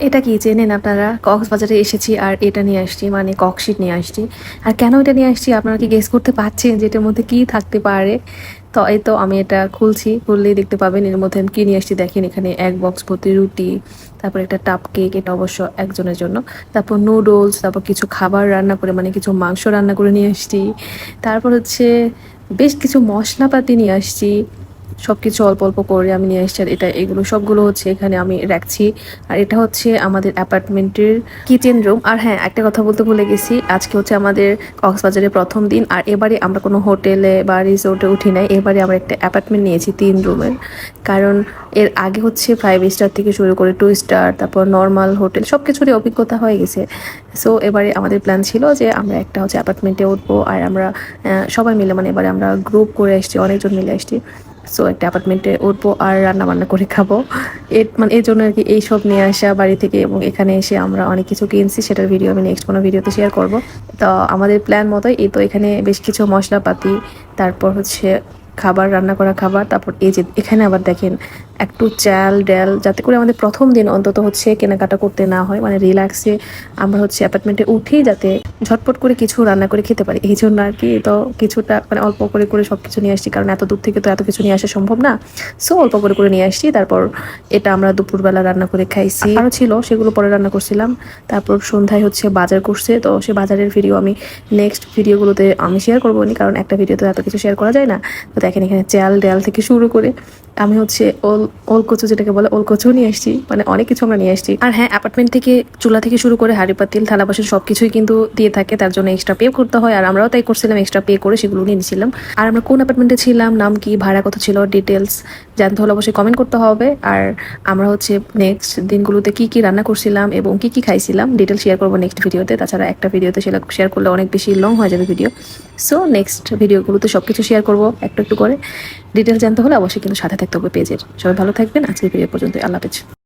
এটা কি জানেন আপনারা? কক্সবাজারে এসেছি আর এটা নিয়ে আসছি, মানে ককশিট নিয়ে আসছি। আর কেন এটা নিয়ে আসছি আপনারা কি গেস করতে পারছেন যে এটার মধ্যে কি থাকতে পারে? তো এই তো আমি এটা খুলছি, খুললেই দেখতে পাবেন এর মধ্যে আমি কি নিয়ে আসছি। দেখেন এখানে এক বক্স ভর্তি রুটি, তারপর একটা টাপ কেক, এটা অবশ্য একজনের জন্য, তারপর নুডলস, তারপর কিছু খাবার রান্না করে মানে কিছু মাংস রান্না করে নিয়ে আসছি। তারপর হচ্ছে বেশ কিছু মশলাপাতি নিয়ে আসছি, সব কিছু অল্প অল্প করে আমি নিয়ে এসেছি। আর এটা এগুলো সবগুলো হচ্ছে এখানে আমি রাখছি। আর এটা হচ্ছে আমাদের অ্যাপার্টমেন্টের কিচেন রুম। আর হ্যাঁ, একটা কথা বলতে ভুলে গেছি, আজকে হচ্ছে আমাদের কক্সবাজারের প্রথম দিন। আর এবারে আমরা কোনো হোটেলে বা রিসোর্টে উঠি নাই, এবারে আমরা একটা অ্যাপার্টমেন্ট নিয়েছি 3 রুমের। কারণ এর আগে হচ্ছে 5 স্টার থেকে শুরু করে 2 স্টার, তারপর নর্মাল হোটেল, সব কিছুরই অভিজ্ঞতা হয়ে গেছে। সো এবারে আমাদের প্ল্যান ছিল যে আমরা একটা হচ্ছে অ্যাপার্টমেন্টে উঠবো। আর আমরা সবাই মিলে, মানে এবারে আমরা গ্রুপ করে এসেছি, অনেকজন মিলে এসেছি। সো একটা অ্যাপার্টমেন্টে উঠবো আর রান্না বান্না করে খাবো। মানে এই জন্য আর কি এইসব নিয়ে আসা বাড়ি থেকে। এবং এখানে এসে আমরা অনেক কিছু কিনছি, সেটার ভিডিও আমি নেক্সট কোনো ভিডিওতে শেয়ার করব। তো আমাদের প্ল্যান মতোই এই তো এখানে বেশ কিছু মশলাপাতি, তারপর হচ্ছে খাবার, রান্না করা খাবার, তারপর এই যে এখানে আবার দেখেন একটু চাল ডাল, যাতে করে আমাদের প্রথম দিন অন্তত হচ্ছে কেনাকাটা করতে না হয়, মানে রিল্যাক্সে আমরা হচ্ছে অ্যাপার্টমেন্টে উঠেই যাতে ঝটপট করে কিছু রান্না করে খেতে পারি, এই জন্য আর কি। তো কিছুটা মানে অল্প করে করে সব কিছু নিয়ে আসছি, কারণ এত দূর থেকে তো এত কিছু নিয়ে আসা সম্ভব না। সো অল্প করে করে নিয়ে আসছি। তারপর এটা আমরা দুপুরবেলা রান্না করে খাইছি, আরও ছিল সেগুলো পরে রান্না করছিলাম। তারপর সন্ধ্যায় হচ্ছে বাজার করছে, তো সে বাজারের ভিডিও আমি নেক্সট ভিডিওগুলোতে আমি শেয়ার করবো নি, কারণ একটা ভিডিওতে এত কিছু শেয়ার করা যায় না। তো দেখেন এখানে চাল ডাল থেকে শুরু করে আমি হচ্ছে ওল কচু, যেটাকে বলে ওল কচু নিয়ে আসছি, মানে অনেক কিছু আমরা নিয়ে আসছি। আর হ্যাঁ, অ্যাপার্টমেন্ট থেকে চুলা থেকে শুরু করে হাঁড়ি পাতিল থালা বাসন সবকিছুই কিন্তু দিয়ে থাকে, তার জন্য এক্সট্রা পে করতে হয়। আর আমরাও তাই করছিলাম, এক্সট্রা পে করে সেগুলো নিয়ে নিয়েছিলাম। আর আমরা কোন অ্যাপার্টমেন্টে ছিলাম, নাম কি, ভাড়া কত ছিল, ডিটেলস জানতে হলে অবশ্যই কমেন্ট করতে হবে। আর আমরা হচ্ছে নেক্সট দিনগুলোতে কি কি রান্না করছিলাম এবং কি কি খাইছিলাম ডিটেল শেয়ার করবো নেক্সট ভিডিওতে। তাছাড়া একটা ভিডিওতে সেটা শেয়ার করলে অনেক বেশি লং হয়ে যাবে ভিডিও। সো নেক্সট ভিডিওগুলোতে সব কিছু শেয়ার করবো একটু একটু করে। ডিটেলস জানতে হলে অবশ্যই কিন্তু সাথে থাকতে হবে পেজের। সবাই ভালো থাকবেন, আজকের ভিডিও পর্যন্ত, আল্লাহ হাফেজ।